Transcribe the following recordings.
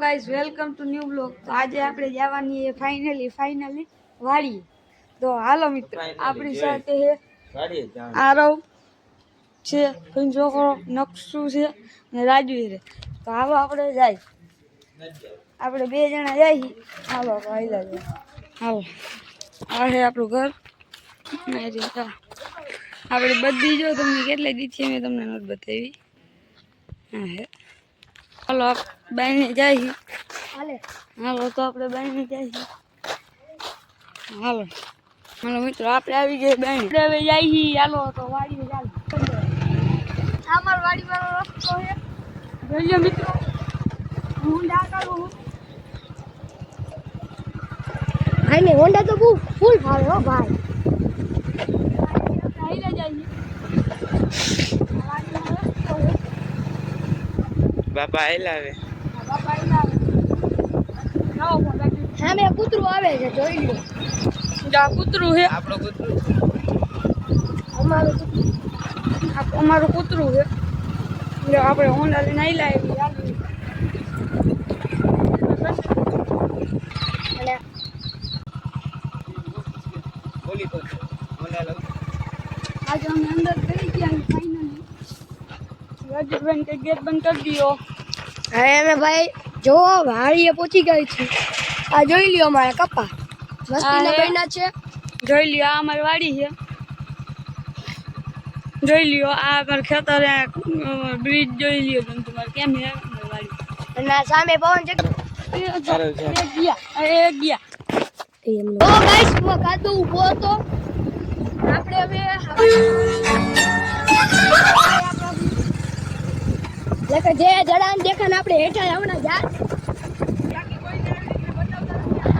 Guys welcome to new blog. તો આજે આપણે જવાની છે ફાઇનલી વાડી। તો હાલો મિત્રો, આપણી સાથે છે આરવ છે, છોકરો નકશુ છે ને રાજુ છે। તો હાલો આપણે જાય, આપણે બે જણા જાય। હાલો ભાઈ જાય, હાલો આ છે આપણું ઘર। આપણે બધી જો તમને કેટલી દીધી મેં તમને નથી બતાવી। હા હે, હાલો બાઈને જાય। હાલો તો આપણે બાઈને જાય। હાલો હાલો મિત્રો, આપણે આવી ગયા બાઈને, હવે જાય। હાલો તો વાડી ચાલો, અમાર વાડી વાળો રસ્તો છે, જોઈ મિત્રો। હું ડાકા કરું ભાઈ ને, હોન્ડા તો બહુ ફૂલ ભાવે હો ભાઈ। આઈલા જાય બાપા આયલાવે, બાપા આઈલા સામે કૂતરું આવે છે, જોઈ લો। જા કૂતરું છે, આપણો કૂતરું, અમારું કૂતરું છે। જો આપણે હોન્ડા લઈને આઈલા બોલી તો મને લઉં। આજે અમે અંદર કરી ગયા ફાઇનલી। રાજુભાઈ કે ગેટ બંધ કરી દિયો। હવે અમે ભાઈ જો વાડીએ પહોંચી ગઈ છે। આ જોઈ લ્યો અમારા કપા મસ્તીના બન્યા છે, જોઈ લ્યો। આ અમારી વાડી છે, જોઈ લ્યો। આ અમાર ખેતર, બ્રિજ જોઈ લ્યો તમે તમારે કેમ છે અમારી વાડી। અને સામે પવન છે ગયા ઓ ગાઈસ, હું કાદુ ઉભો હતો। આપણે હવે લેકે જે જડાન દેખાને આપણે હેઠા આવના જા।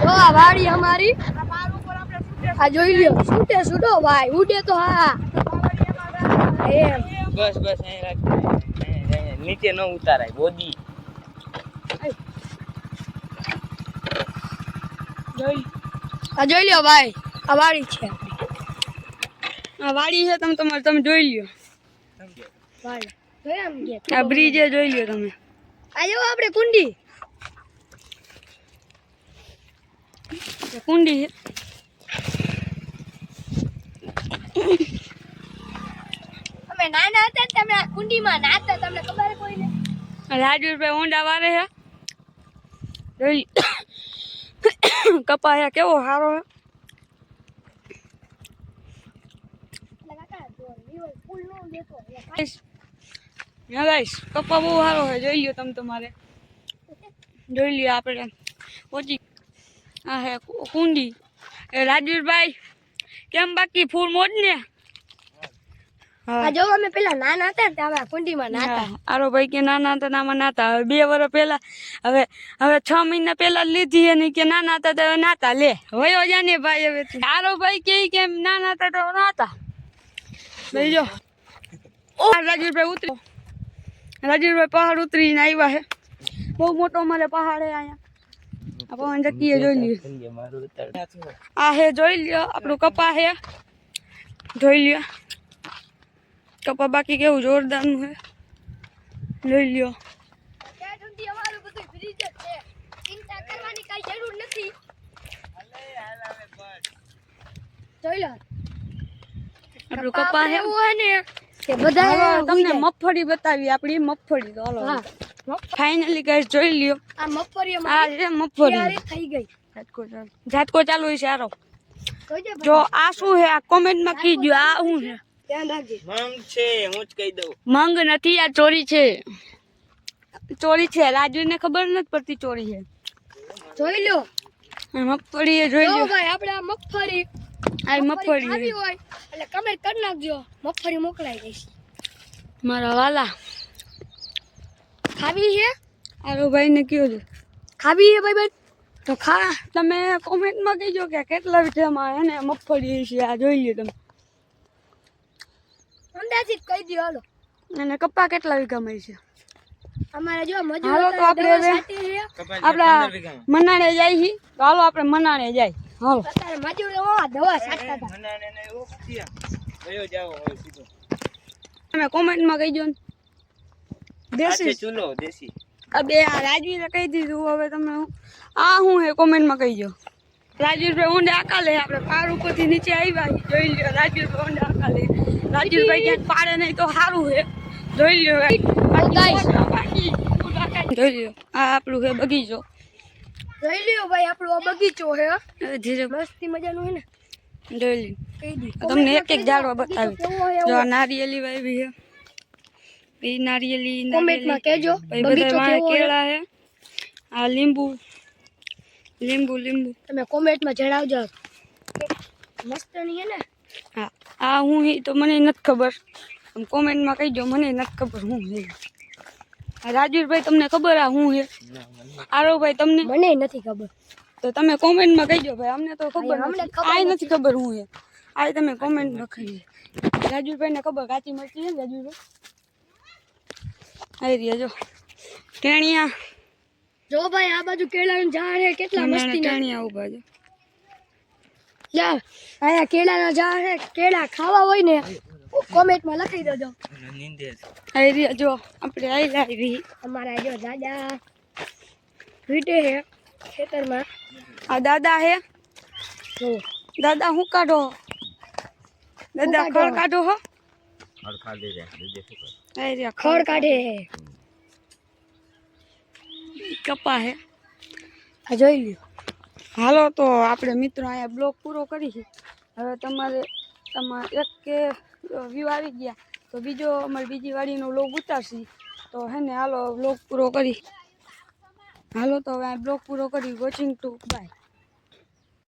જો આ વાડી અમારી, આ જોઈ લ્યો। છૂટે છૂટો ભાઈ, ઉડે તો હા એમ। બસ બસ અહીં રાખ, નીચે ન ઉતારાય બોદી। આ જોઈ લ્યો ભાઈ, આ વાડી છે, આ વાડી છે। તમે જોઈ લ્યો ભાઈ, આ બ્રિજ જોઈ લ્યો તમે। આ જો આપણે કુંડી છે। અમે નાના હતા તમે આ કુંડીમાં નાતા, તમને ખબર કોઈને? રાજુભાઈ હોન્ડા વારે છે, જોઈ કપાયા કેવો સારો છે। કપા બહુ સારો છે, જોઈ લ્યો તમે તમારે, જોઈ લ્યો। આપણે પહોંચી, આ હે કુંડી। રાજવીરભાઈ કેમ બાકી ફૂલ મોજ ને? જો અમે પેલા નાના હતા ને અમે કુંડીમાં નાતા। આરો ભાઈ કે નાના હતા નામાં નાતા, હવે 2 વર્ષ પહેલા, હવે 6 મહિના પહેલા લીધી અને કે નાના હતા તો નાતા। લે વયો જાને ભાઈ, હવે આરો ભાઈ કે કેમ નાના હતા તો નાતા ભાઈ। જો ઓ રાજવીરભાઈ ઉતરી, રાજવીરભાઈ પહાડ ઉતરીને આવ્યા છે। બહુ મોટો અમારે પહાડ છે અહીંયા। આ પવન જકીએ જોઈ લ્યો, આ હે જોઈ લ્યો આપણું કપા છે, જોઈ લ્યો કપા બાકી કેવું જોરદાર નું છે, જોઈ લ્યો। આપણું કપા છે કે બધા તમને મગફળી બતાવી, આપણી મગફળી। તો હાલો ફાઇનલી ગાઈસ જોઈ લ્યો, આ મગફળી, આ છે મગફળી થઈ ગઈ। ઝાટકો ચાલુ છે સારો। જો આ શું છે આ કોમેન્ટમાં કીજો, આ શું છે? ધ્યાન રાખજે, મંગ છે, હું જ કહી દઉં। મંગ નથી, આ ચોરી છે, ચોરી છે। રાજુને ખબર નથી પડતી ચોરી છે, જોઈ લો। મગફળી જોઈ લો ભાઈ, આપણે આ મગફળી, આ મગફળી આવી હોય એટલે કમેન્ટ કરી નાખજો, મગફળી મોકલાઈ દઈશ મારા વાલા। ખાવી છે આરો ભાઈ ને કયો છે ખાવી છે ભાઈ? તો ખા, તમે કોમેન્ટમાં કહેજો કે કેટલા વીઘામાં હે ને મગફળી છે। આ જોઈ લ્યો તમે, અંદાજિત કહી દો હાલો। અને કપા કેટલા વીઘામાં છે અમારે? જો મજૂર હાલો તો આપણે હવે આપણા મનાણે જાય છે, તો હાલો આપણે મનાણે જાય। હાલો અત્યારે મજૂરો દવા છાંટતા હતા, મનાને ને ઓક્સિયા ગયો જાવ હવે સીધો। તમે કોમેન્ટમાં કહીજો ને, દેશી ચૂલો દેશી અબે આ રાજવીરે કહી દીધું હવે તમે આ હું હે કોમેન્ટમાં કહીજો રાજવીરભાઈ ઊંડે આકાલે આપણે પાર ઉપરથી નીચે આવ્યા જોઈ લ્યો રાજવીરભાઈ ઊંડે આકાલે રાજવીરભાઈ ક્યાંક પાડે નહીં તો સારું હે જોઈ લ્યો જોઈ લ્યો આ આપણું હે બગીચો જોઈ લ્યો ભાઈ આપણો આ બગીચો હે હવે ધીરે મસ્તી મજાનું હે ને જોઈ લ્યો કહી દી તમને એક એક ઝાડવા બતાવી જો આ નારિયેલી વાવી હે એ નારિયેલી કોમેન્ટમાં કહેજો પછી બધા વાંહે કેળા હે આ લીંબુ લીંબુ લીંબુ તમે કોમેન્ટમાં જણાવજો મસ્ત નહીં હે ને હા આ હું હે તો મને નથી ખબર તમે કોમેન્ટમાં કહીજો મને નથી ખબર હું હે રાજવીરભાઈ તમને ખબર આ હું હે આરોભાઈ તમને મને નથી ખબર તો તમે કોમેન્ટમાં કહીજો ભાઈ અમને તો ખબર અમને નથી ખબર આ નથી ખબર હું હે આ તમે કોમેન્ટમાં કહીજો રાજવીરભાઈને ખબર કાચી મરચી છે રાજવીરભાઈ આવી રહ્યા જો ટેણિયા જો ભાઈ આ બાજુ કેળાનું ઝાડ હે કેટલા મસ્તી ના ટેણિયા ઉભા છે જા આયા કેળાના ઝાડ હે કેળા ખાવા હોય ને કોમેન્ટમાં લખી દેજો નીંદે આવી રહ્યા જો આપણે આવી અમારા જો દાદા વીટે હે ખેતરમાં આ દાદા હે જો દાદા હું કાઢો દાદા ખડ કાઢો હો અડખા દે જાય દે શું આવી રહ્યા ખડ કાઢે હે કપા હે આ જોઈ લ્યો હાલો તો આપણે મિત્રો અહીંયા બ્લોગ પૂરો કરી હવે તમારે એક કે વ્યૂ આવી ગયા તો બીજો અમારી બીજી વાડીનો બ્લોગ ઉતારશી તો હે ને હાલો બ્લોગ પૂરો કરી હાલો તો હવે બ્લોગ પૂરો કરી વોચિંગ ટુ બાય